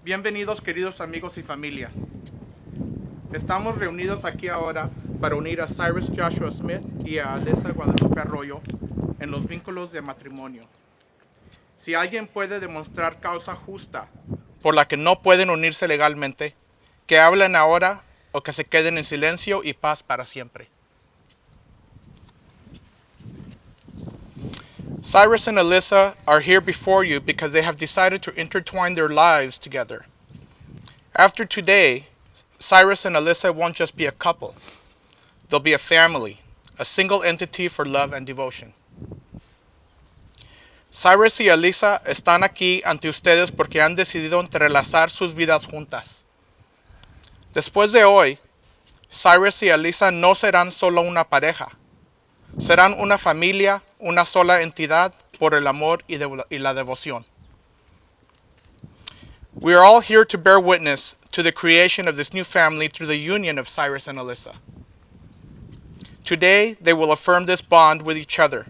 Bienvenidos queridos amigos y familia. Estamos reunidos aquí ahora para unir a Cyrus Joshua Smith y a Alyssa Guadalupe Arroyo en los vínculos de matrimonio. Si alguien puede demostrar causa justa por la que no pueden unirse legalmente, que hablen ahora o que se queden en silencio y paz para siempre. Cyrus and Alyssa are here before you because they have decided to intertwine their lives together. After today, Cyrus and Alyssa won't just be a couple. They'll be a family, a single entity for love and devotion. Cyrus y Alyssa están aquí ante ustedes porque han decidido entrelazar sus vidas juntas. Después de hoy, Cyrus y Alyssa no serán solo una pareja. Serán una familia, una sola entidad por el amor y la devoción. We are all here to bear witness to the creation of this new family through the union of Cyrus and Alyssa. Today, they will affirm this bond with each other.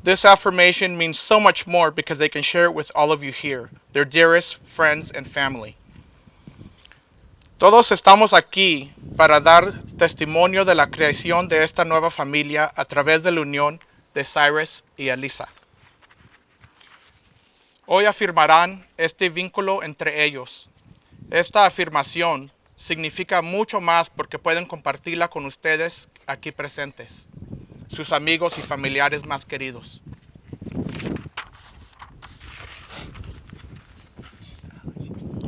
This affirmation means so much more because they can share it with all of you here, their dearest friends and family. Todos estamos aquí para dar testimonio de la creación de esta nueva familia a través de la unión de Cyrus y Alyssa. Hoy afirmarán este vínculo entre ellos. Esta afirmación significa mucho más porque pueden compartirla con ustedes aquí presentes, sus amigos y familiares más queridos.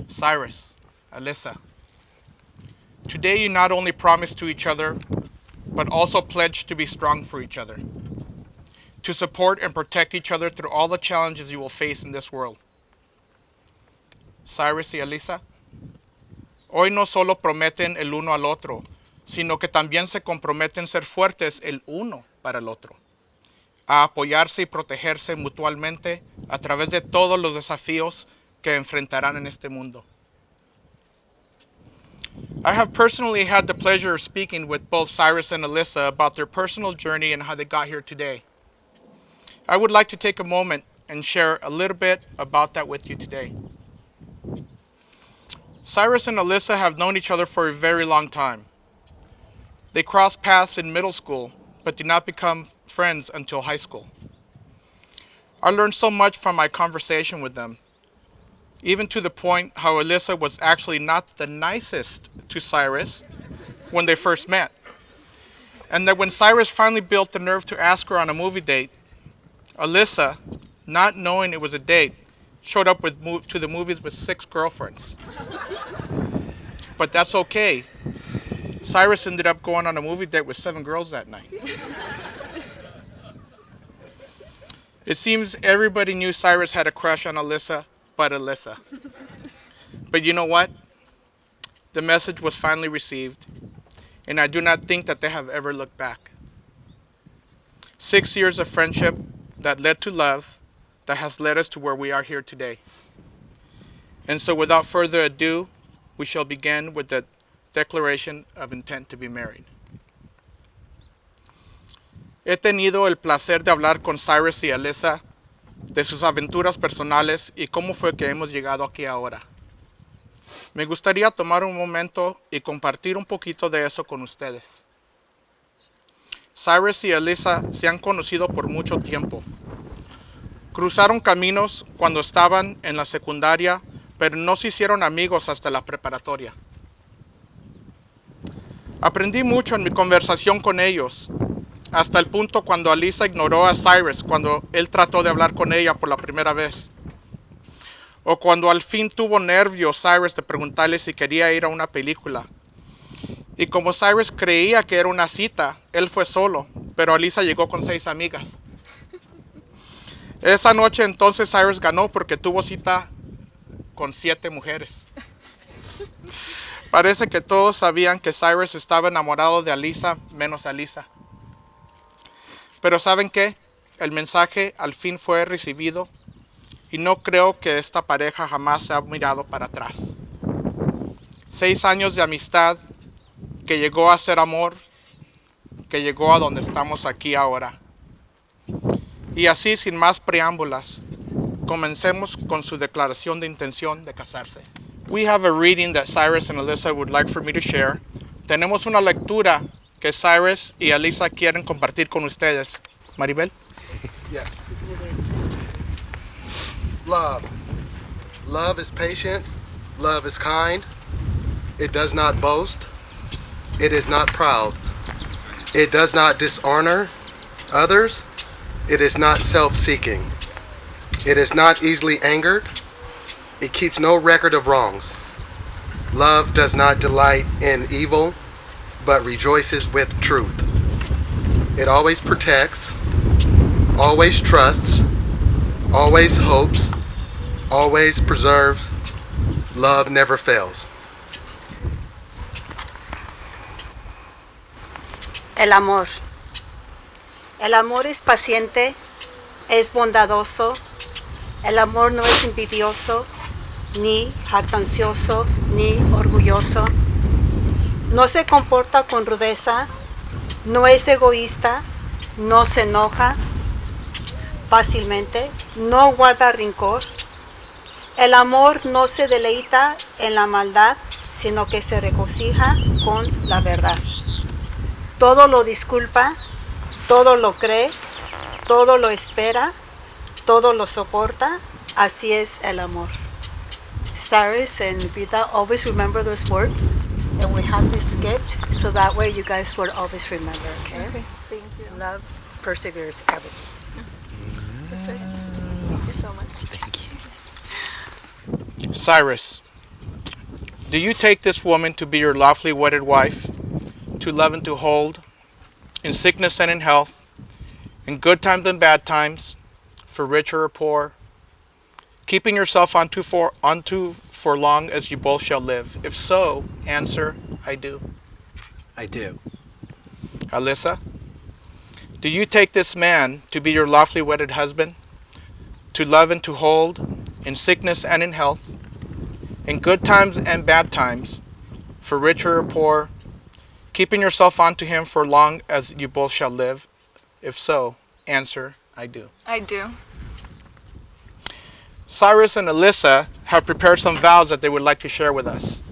Cyrus, Alyssa, today you not only promise to each other, but also pledge to be strong for each other, to support and protect each other through all the challenges you will face in this world. Cyrus y Alyssa, hoy no solo prometen el uno al otro, sino que también se comprometen ser fuertes el uno para el otro, a apoyarse y protegerse mutuamente a través de todos los desafíos que enfrentarán en este mundo. I have personally had the pleasure of speaking with both Cyrus and Alyssa about their personal journey and how they got here today. I would like to take a moment and share a little bit about that with you today. Cyrus and Alyssa have known each other for a very long time. They crossed paths in middle school, but did not become friends until high school. I learned so much from my conversation with them, even to the point how Alyssa was actually not the nicest to Cyrus when they first met. And that when Cyrus finally built the nerve to ask her on a movie date, Alyssa, not knowing it was a date, showed up to the movies with 6 girlfriends. But that's okay. Cyrus ended up going on a movie date with 7 girls that night. It seems everybody knew Cyrus had a crush on Alyssa, but Alyssa. But you know what? The message was finally received, and I do not think that they have ever looked back. 6 years of friendship that led to love, that has led us to where we are here today. And so without further ado, we shall begin with the declaration of intent to be married. He tenido el placer de hablar con Cyrus y Alyssa de sus aventuras personales y cómo fue que hemos llegado aquí ahora. Me gustaría tomar un momento y compartir un poquito de eso con ustedes. Cyrus y Alyssa se han conocido por mucho tiempo. Cruzaron caminos cuando estaban en la secundaria, pero no se hicieron amigos hasta la preparatoria. Aprendí mucho en mi conversación con ellos, hasta el punto cuando Alyssa ignoró a Cyrus cuando él trató de hablar con ella por la primera vez. O cuando al fin tuvo nervios Cyrus de preguntarle si quería ir a una película. Y como Cyrus creía que era una cita, él fue solo, pero Alyssa llegó con 6 amigas. Esa noche entonces Cyrus ganó porque tuvo cita con 7 mujeres. Parece que todos sabían que Cyrus estaba enamorado de Alyssa, menos Alyssa. Pero ¿saben qué? El mensaje al fin fue recibido y no creo que esta pareja jamás se ha mirado para atrás. 6 años de amistad que llegó a ser amor, que llegó a donde estamos aquí ahora. Y así, sin más preámbulas, comencemos con su declaración de intención de casarse. we have a reading that Cyrus and Alyssa would like for me to share. Tenemos una lectura que Cyrus y Alyssa quieren compartir con ustedes. Maribel? Yes. Love. Love is patient. Love is kind. It does not boast. It is not proud. It does not dishonor others. It is not self-seeking. It is not easily angered. It keeps no record of wrongs. Love does not delight in evil, but rejoices with truth. It always protects, always trusts, always hopes, always preserves. Love never fails. El amor. El amor es paciente, es bondadoso. El amor no es envidioso, ni jactancioso, ni orgulloso. No se comporta con rudeza, no es egoísta, no se enoja fácilmente, no guarda rencor. El amor no se deleita en la maldad, sino que se regocija con la verdad. Todo lo disculpa, todo lo cree, todo lo espera, todo lo soporta. Así es el amor. Cyrus and Vida, always remember those words. And we have this gift, so that way you guys will always remember, okay? Okay, thank you. Love perseveres everything. Thank you so much. Cyrus, do you take this woman to be your lawfully wedded wife, to love and to hold, in sickness and in health, in good times and bad times, for richer or poor, keeping yourself unto for long as you both shall live? If so, answer, I do. I do. Alyssa, do you take this man to be your lawfully wedded husband, to love and to hold, in sickness and in health, in good times and bad times, for richer or poor, keeping yourself unto him for long as you both shall live? If so, answer, I do. I do. Cyrus and Alyssa have prepared some vows that they would like to share with us.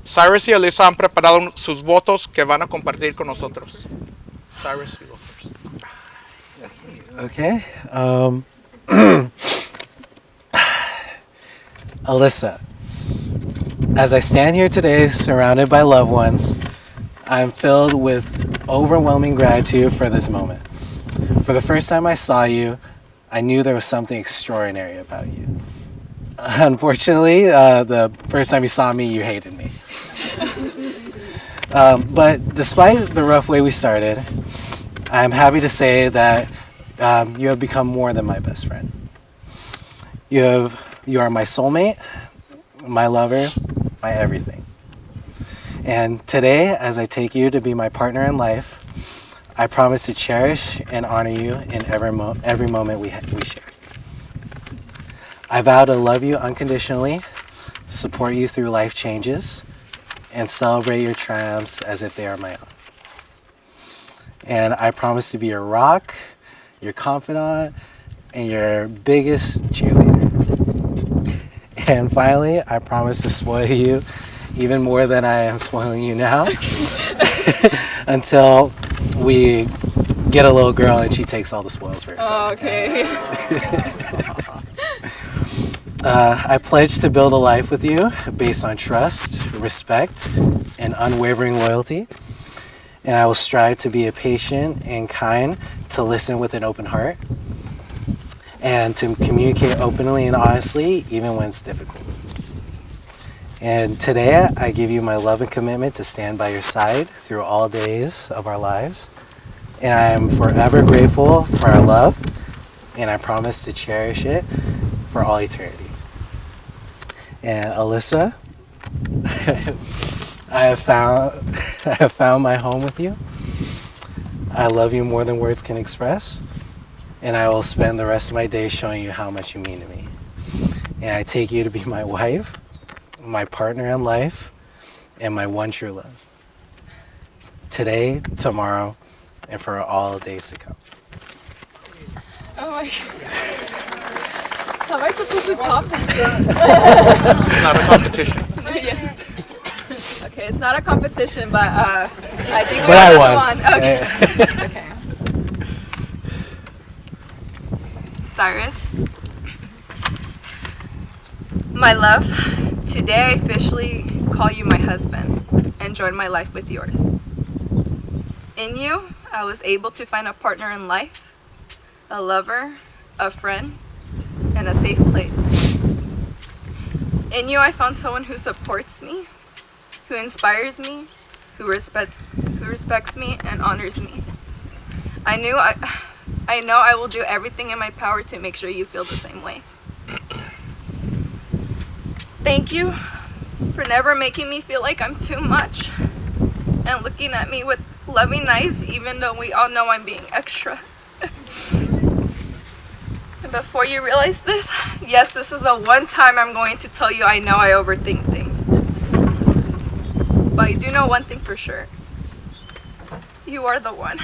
Cyrus y Alyssa han preparado sus votos que van a compartir con nosotros. Cyrus, you go first. Okay. Alyssa, as I stand here today surrounded by loved ones, I'm filled with overwhelming gratitude for this moment. For the first time I saw you, I knew there was something extraordinary about you. Unfortunately, the first time you saw me, you hated me. But despite the rough way we started, I'm happy to say that you have become more than my best friend. You are my soulmate, my lover, my everything. And today, as I take you to be my partner in life, I promise to cherish and honor you in every moment we share. I vow to love you unconditionally, support you through life changes, and celebrate your triumphs as if they are my own. And I promise to be your rock, your confidant, and your biggest cheerleader. And finally, I promise to spoil you even more than I am spoiling you now until we get a little girl and she takes all the spoils for herself. Oh, okay. I pledge to build a life with you based on trust, respect, and unwavering loyalty. And I will strive to be a patient and kind, to listen with an open heart, and to communicate openly and honestly, even when it's difficult. And today, I give you my love and commitment to stand by your side through all days of our lives. And I am forever grateful for our love, and I promise to cherish it for all eternity. And Alyssa, I have found my home with you. I love you more than words can express, and I will spend the rest of my days showing you how much you mean to me. And I take you to be my wife, my partner in life, and my one true love. Today, tomorrow, and for all days to come. Oh my god. How am I supposed to top that? It's not a competition. Yeah. Okay, it's not a competition, but I think we But I all won. won. Okay. Okay. Cyrus, my love, today I officially call you my husband and join my life with yours. In you, I was able to find a partner in life, a lover, a friend, and a safe place. In you, I found someone who supports me, who inspires me, who respects me and honors me. I know I will do everything in my power to make sure you feel the same way. Thank you for never making me feel like I'm too much and looking at me with loving eyes, even though we all know I'm being extra. And before you realize this, yes, this is the one time I'm going to tell you I know I overthink things. But I do know one thing for sure. You are the one.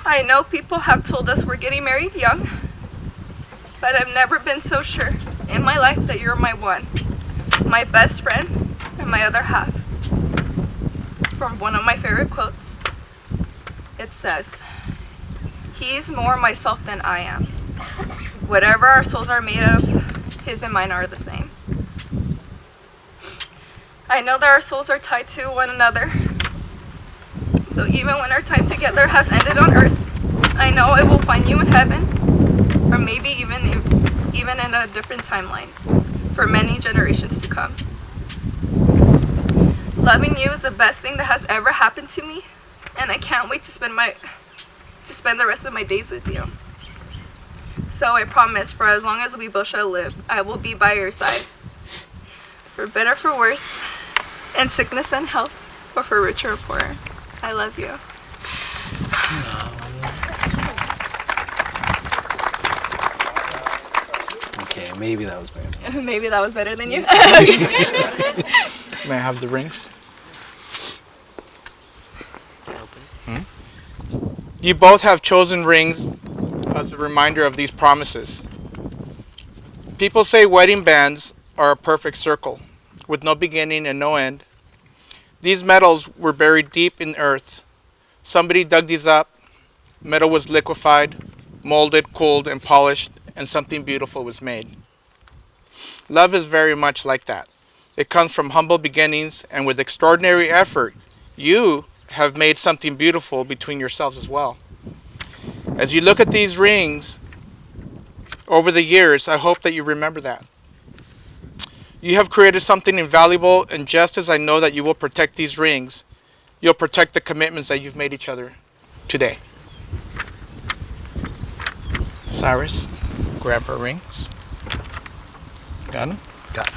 I know people have told us we're getting married young, but I've never been so sure in my life that you're my one, my best friend, and my other half. From one of my favorite quotes, it says, "He's more myself than I am. Whatever our souls are made of, his and mine are the same." I know that our souls are tied to one another. So even when our time together has ended on earth, I know I will find you in heaven, or maybe even in a different timeline, for many generations to come. Loving you is the best thing that has ever happened to me, and I can't wait to spend the rest of my days with you. So I promise, for as long as we both shall live, I will be by your side. For better, for worse, in sickness and health, or for richer or poorer. I love you. Okay, maybe that was better. Maybe that was better than you. May I have the rings? You both have chosen rings as a reminder of these promises. People say wedding bands are a perfect circle, with no beginning and no end. These metals were buried deep in earth. Somebody dug these up. Metal was liquefied, molded, cooled, and polished, and something beautiful was made. Love is very much like that. It comes from humble beginnings, and with extraordinary effort, you have made something beautiful between yourselves as well. As you look at these rings over the years, I hope that you remember that. You have created something invaluable, and just as I know that you will protect these rings, you'll protect the commitments that you've made each other today. Cyrus, grab her rings. Got them? Got it.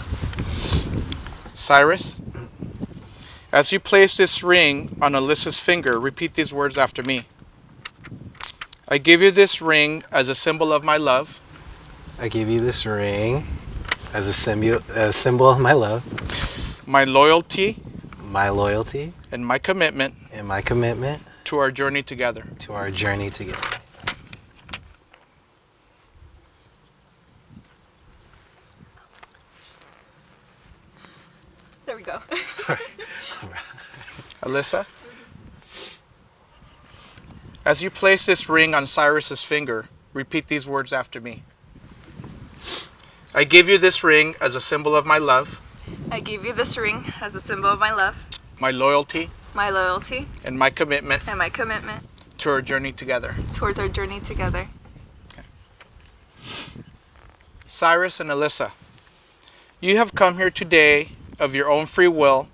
Cyrus, as you place this ring on Alyssa's finger, repeat these words after me. I give you this ring as a symbol of my love. I give you this ring as a symbol of my love, My loyalty, my loyalty, and my commitment and my commitment to our journey together. to our journey together. There we go. Alyssa, as you place this ring on Cyrus's finger, repeat these words after me. I give you this ring as a symbol of my love, I give you this ring as a symbol of my love, my loyalty, my loyalty, and my commitment and my commitment to our journey together. towards our journey together. Cyrus and Alyssa, you have come here today of your own free will,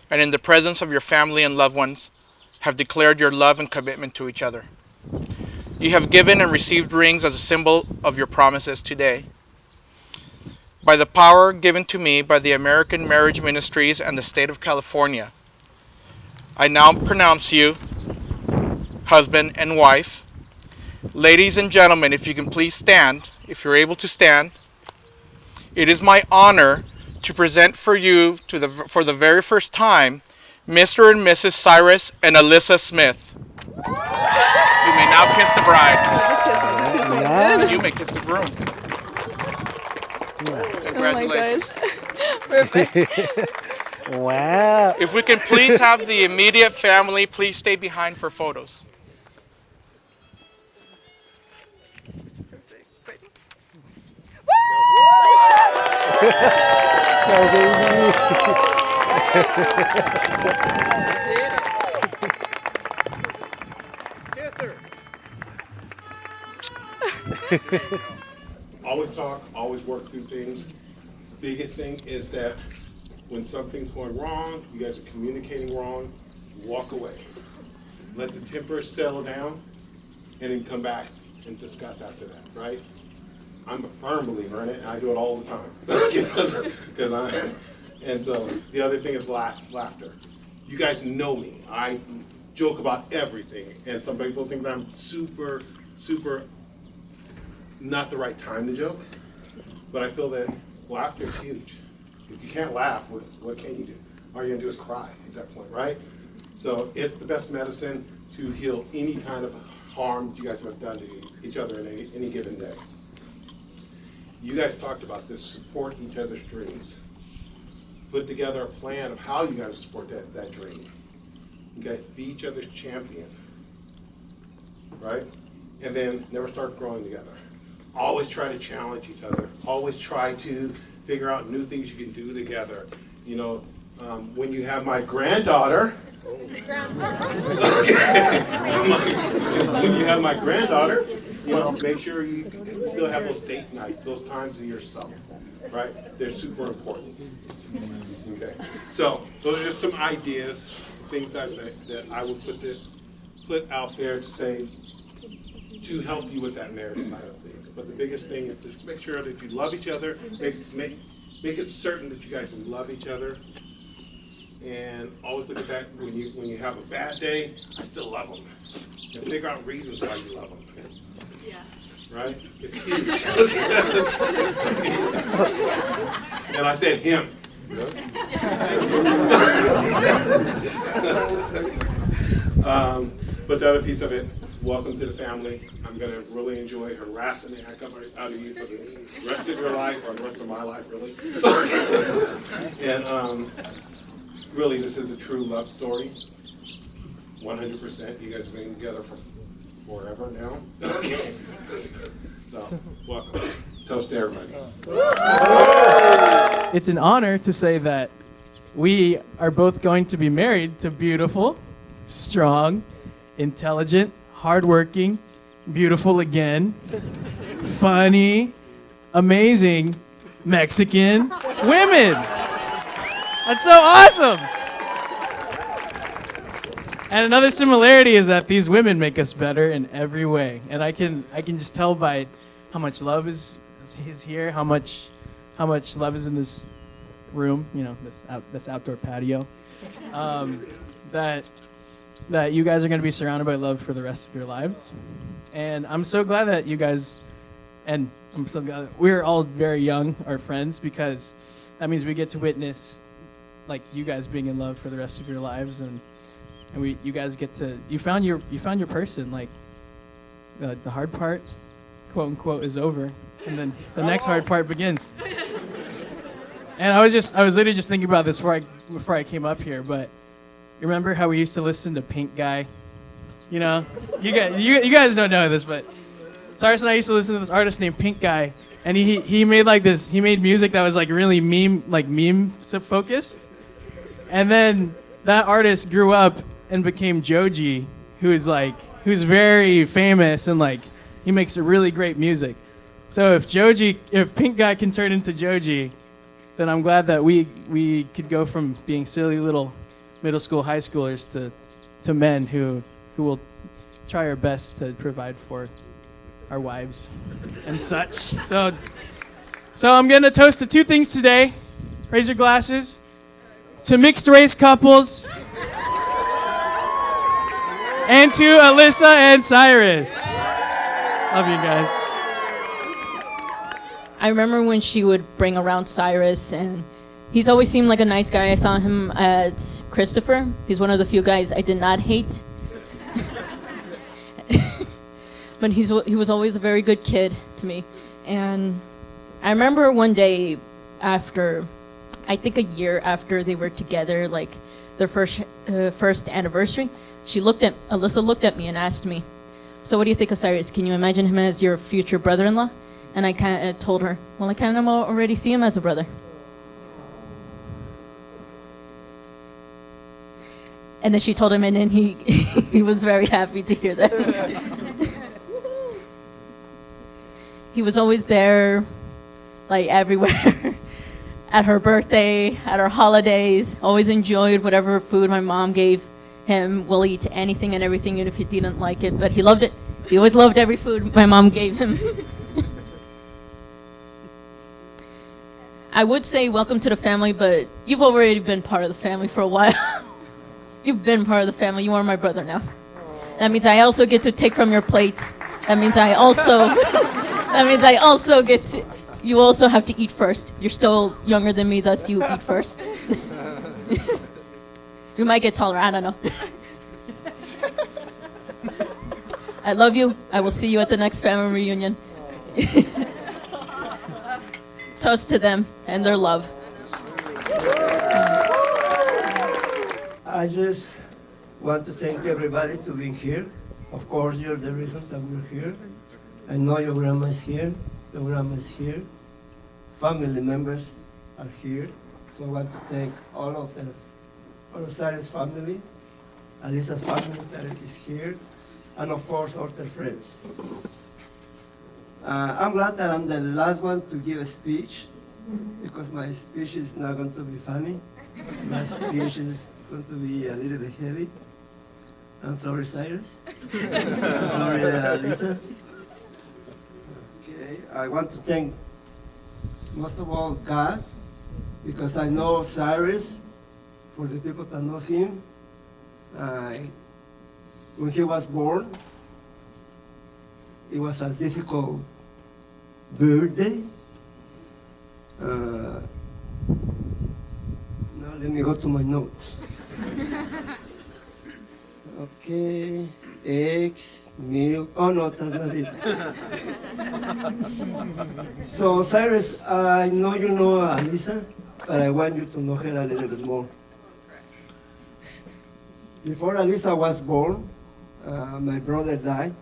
and in the presence of your family and loved ones, have declared your love and commitment to each other. You have given and received rings as a symbol of your promises today. By the power given to me by the American Marriage Ministries and the state of California, I now pronounce you husband and wife. Ladies and gentlemen, if you can please stand, if you're able to stand. It is my honor to present for you for the very first time, Mr. and Mrs. Cyrus and Alyssa Smith. You may now kiss the bride. Just kiss me. You may kiss the groom. Congratulations. Oh my gosh. Perfect. Wow. If we can please have the immediate family please stay behind for photos. So, baby. Always talk, always work through things. The biggest thing is that when something's going wrong, you guys are communicating wrong, walk away. Let the temper settle down and then come back and discuss after that, right? I'm a firm believer in it, and I do it all the time. And so the other thing is laughter. You guys know me. I joke about everything, and some people think that I'm super not the right time to joke, but I feel that laughter is huge. If you can't laugh, what can you do? All you're gonna do is cry at that point, right? So it's the best medicine to heal any kind of harm that you guys have done to each other in any given day. You guys talked about this, support each other's dreams. Put together a plan of how you gotta support that dream. Okay, be each other's champion, right? And then never start growing together. Always try to challenge each other. Always try to figure out new things you can do together. You know, when you have my granddaughter, when you have my granddaughter, you know, make sure you still have those date nights, those times of yourself, right? They're super important. Okay, so those are just some ideas, some things that I would put out there to say to help you with that marriage side of things. But the biggest thing is just make sure that you love each other. Make it certain that you guys will love each other. And always look at that when you have a bad day, I still love them. And figure out reasons why you love them. Yeah. Right? It's huge. And I said him. But the other piece of it, welcome to the family. I'm going to really enjoy harassing the heck out of you for the rest of your life, or the rest of my life, really. And really, this is a true love story. 100%. You guys have been together for forever now. So, welcome. Toast to everybody. It's an honor to say that we are both going to be married to beautiful, strong, intelligent, hardworking, beautiful again, funny, amazing Mexican women. That's so awesome. And another similarity is that these women make us better in every way. And I can just tell by how much love is here, how much love is in this room, you know, this outdoor patio, that you guys are going to be surrounded by love for the rest of your lives. And I'm so glad that you guys, and I'm so glad that we're all very young, our friends, because that means we get to witness like you guys being in love for the rest of your lives, and you guys get to, you found your person. Like the hard part, quote unquote, is over, and then the next hard part begins. And I was literally just thinking about this before I came up here, but you remember how we used to listen to Pink Guy? You know, you guys don't know this, but Cyrus and I used to listen to this artist named Pink Guy, and he made music that was like really meme focused. And then that artist grew up and became Joji, who's very famous, and like he makes really great music. So if Pink Guy can turn into Joji, then I'm glad that we could go from being silly little middle school, high schoolers to men who will try our best to provide for our wives and such. So I'm gonna toast to two things today. Raise your glasses. To mixed race couples. And to Alyssa and Cyrus. Love you guys. I remember when she would bring around Cyrus, and he's always seemed like a nice guy. I saw him as Christopher. He's one of the few guys I did not hate. But he was always a very good kid to me. And I remember one day after, I think a year after they were together, like their first anniversary, Alyssa looked at me and asked me, "So what do you think of Cyrus? Can you imagine him as your future brother-in-law?" And I kind of told her, "Well, I kind of already see him as a brother." And then she told him, and then he he was very happy to hear that. He was always there, like everywhere. At her birthday, at her holidays, always enjoyed whatever food my mom gave him. Will eat anything and everything, even if he didn't like it, but he loved it. He always loved every food my mom gave him. I would say welcome to the family, but you've already been part of the family for a while. You've been part of the family. You are my brother now. That means I also get to take from your plate. That means I also get to, you also have to eat first. You're still younger than me, thus you eat first. You might get taller, I don't know. I love you. I will see you at the next family reunion. Toast to them and their love. I just want to thank everybody to being here. Of course, you're the reason that we're here. I know your grandma is here, your grandma is here, family members are here. So I want to thank all of Cyrus' family, Alyssa's family that is here, and of course all their friends. I'm glad that I'm the last one to give a speech, because my speech is not going to be funny. My speech is going to be a little bit heavy. I'm sorry, Cyrus. I'm sorry, Alyssa. Okay, I want to thank, most of all, God, because I know Cyrus, for the people that know him, when he was born, it was a difficult birthday. Now let me go to my notes. Okay, eggs, milk. Oh no, that's not it. So Cyrus, I know you know Alyssa, but I want you to know her a little bit more. Before Alyssa was born, my brother died,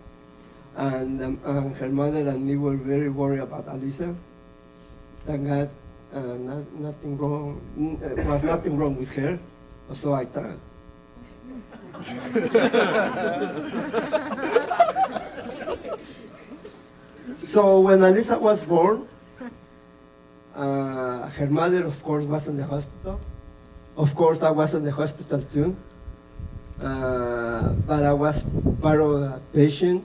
and her mother and me were very worried about Alyssa. Thank God, nothing wrong. Was nothing wrong with her, so I thought. So when Alyssa was born, her mother, of course, was in the hospital. Of course, I was in the hospital too. But I was part of the patient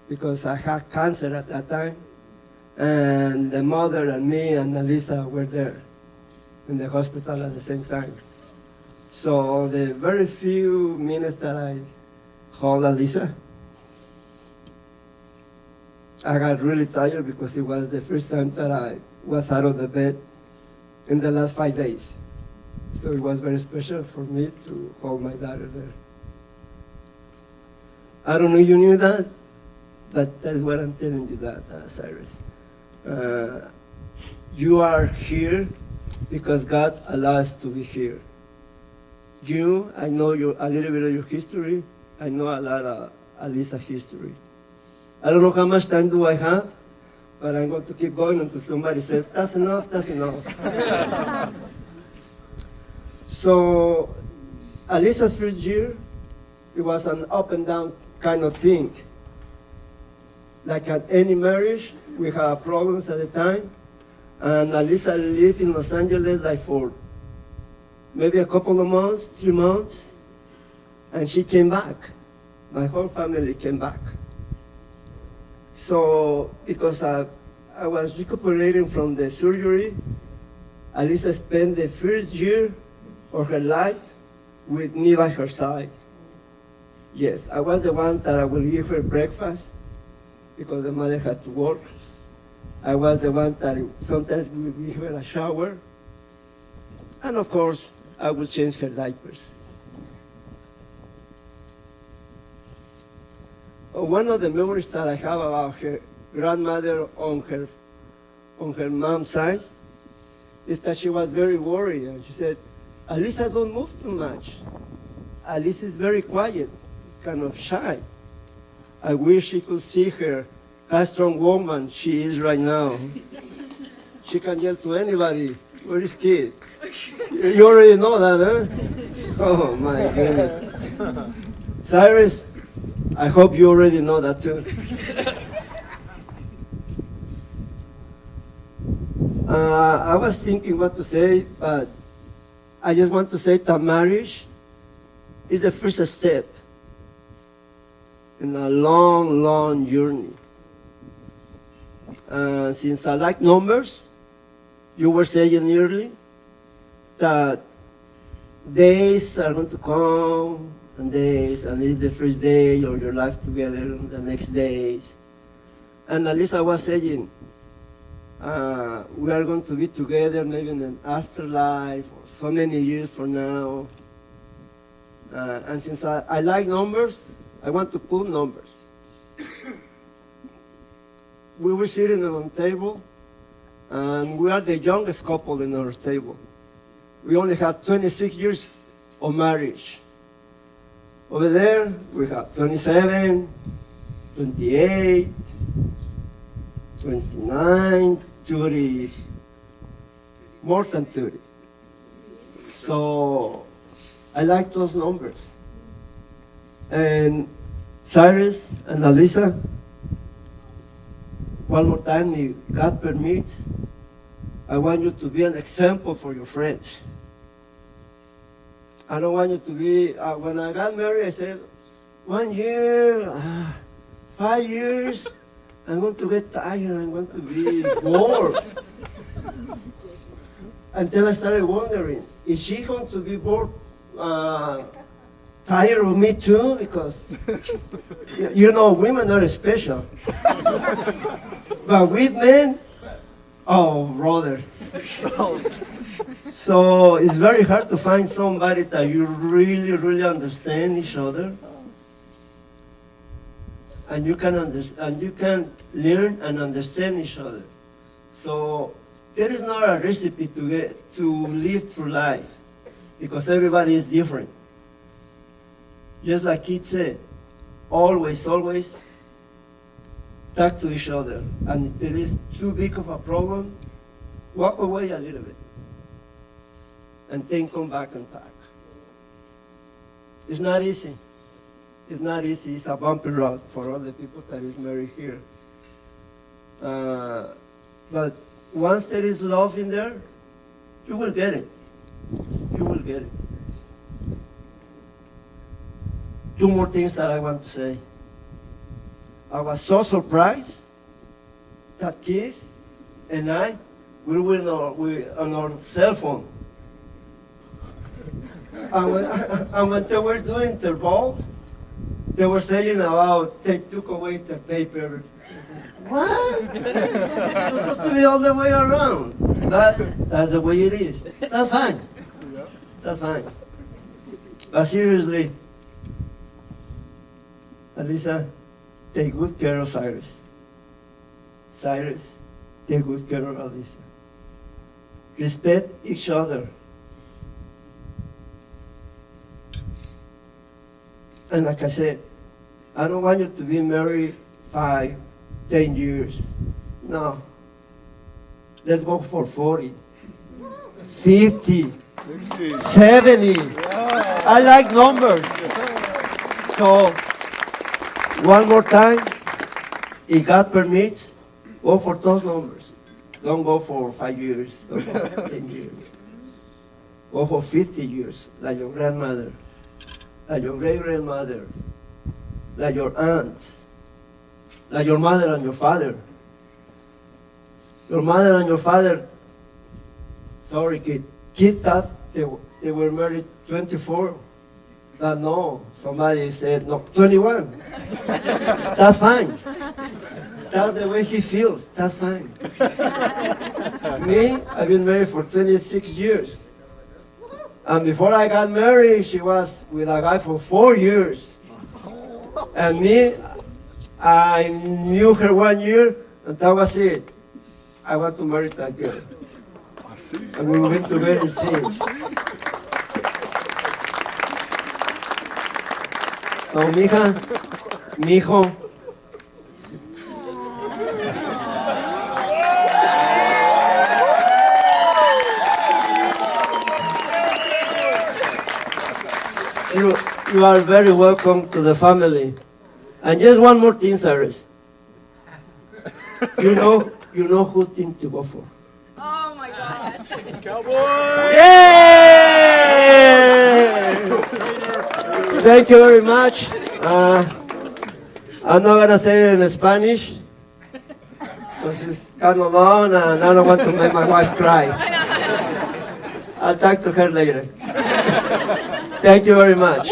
because I had cancer at that time. And the mother and me and Alyssa were there in the hospital at the same time. So the very few minutes that I hold Alyssa, I got really tired because it was the first time that I was out of the bed in the last 5 days. So it was very special for me to hold my daughter there. I don't know if you knew that, but that is what I'm telling you that, Cyrus. You are here because God allowed us to be here. You, I know a little bit of your history. I know a lot of Alyssa's history. I don't know how much time do I have, but I'm going to keep going until somebody says, that's enough, that's enough. So, Alyssa's first year, it was an up and down kind of thing. Like at any marriage, we had problems at the time, and Alyssa lived in Los Angeles like for maybe a couple of months, 3 months, and she came back. My whole family came back. So, because I was recuperating from the surgery, Alyssa spent the first year of her life with me by her side. Yes, I was the one that I would give her breakfast because the mother had to work. I was the one that sometimes we would give her a shower. And of course, I would change her diapers. One of the memories that I have about her grandmother on on her mom's side is that she was very worried. And she said, Alyssa don't move too much. Alyssa is very quiet, kind of shy. I wish you could see her, how strong woman she is right now. She can yell to anybody, where is kid? You already know that, huh? Oh my goodness. Cyrus, I hope you already know that too. I was thinking what to say, but I just want to say that marriage is the first step in a long, long journey. Since I like numbers, you were saying earlier that days are going to come and days, and it's the first day of your life together, and the next days. And Alyssa was saying, we are going to be together maybe in an afterlife or so many years from now. And since I like numbers, I want to put numbers. We were sitting on a table, and we are the youngest couple in our table. We only have 26 years of marriage. Over there, we have 27, 28, 29, 30, more than 30. So I like those numbers. And Cyrus and Alyssa, one more time, if God permits, I want you to be an example for your friends. I don't want you to be, when I got married, I said, 1 year, 5 years, I'm going to get tired, I'm going to be bored. And then I started wondering, is she going to be bored, tired of me too? Because, you know, women are special. But with men, oh, brother. So it's very hard to find somebody that you really, really understand each other. And you can understand, you can learn and understand each other. So there is not a recipe to live through life, because everybody is different. Just like Keith said, always, always talk to each other. And if there is too big of a problem, walk away a little bit. And then come back and talk. It's not easy. It's not easy. It's a bumpy road for all the people that is married here. But once there is love in there, you will get it. You will get it. Two more things that I want to say. I was so surprised that Keith and I, we were on our cell phone. And when they were doing their balls, they were saying about they took away the paper. What? It's supposed to be all the way around. But that's the way it is. That's fine. That's fine. But seriously, Alyssa, take good care of Cyrus. Cyrus, take good care of Alyssa. Respect each other. And like I said, I don't want you to be married 5, 10 years. No. Let's go for 40, 50, 60, 70. Yeah. I like numbers. So, one more time, if God permits, go for those numbers. Don't go for 5 years. Don't go for 10 years. Go for 50 years, like your grandmother, like your great-grandmother, like your aunts, like your mother and your father. Your mother and your father, sorry kid that they were married 24. No, somebody said, no, 21. That's fine. That's the way he feels. That's fine. Me, I've been married for 26 years. And before I got married, she was with a guy for 4 years. And me, I knew her 1 year, and that was it. I want to marry that girl. And we will be together since. So, mija, mijo, you are very welcome to the family. And just one more thing, Cyrus. You know who team to go for. Oh my God. Yay! Thank you very much. I'm not gonna say it in Spanish because it's kind of long and I don't want to make my wife cry. I'll talk to her later. Thank you very much.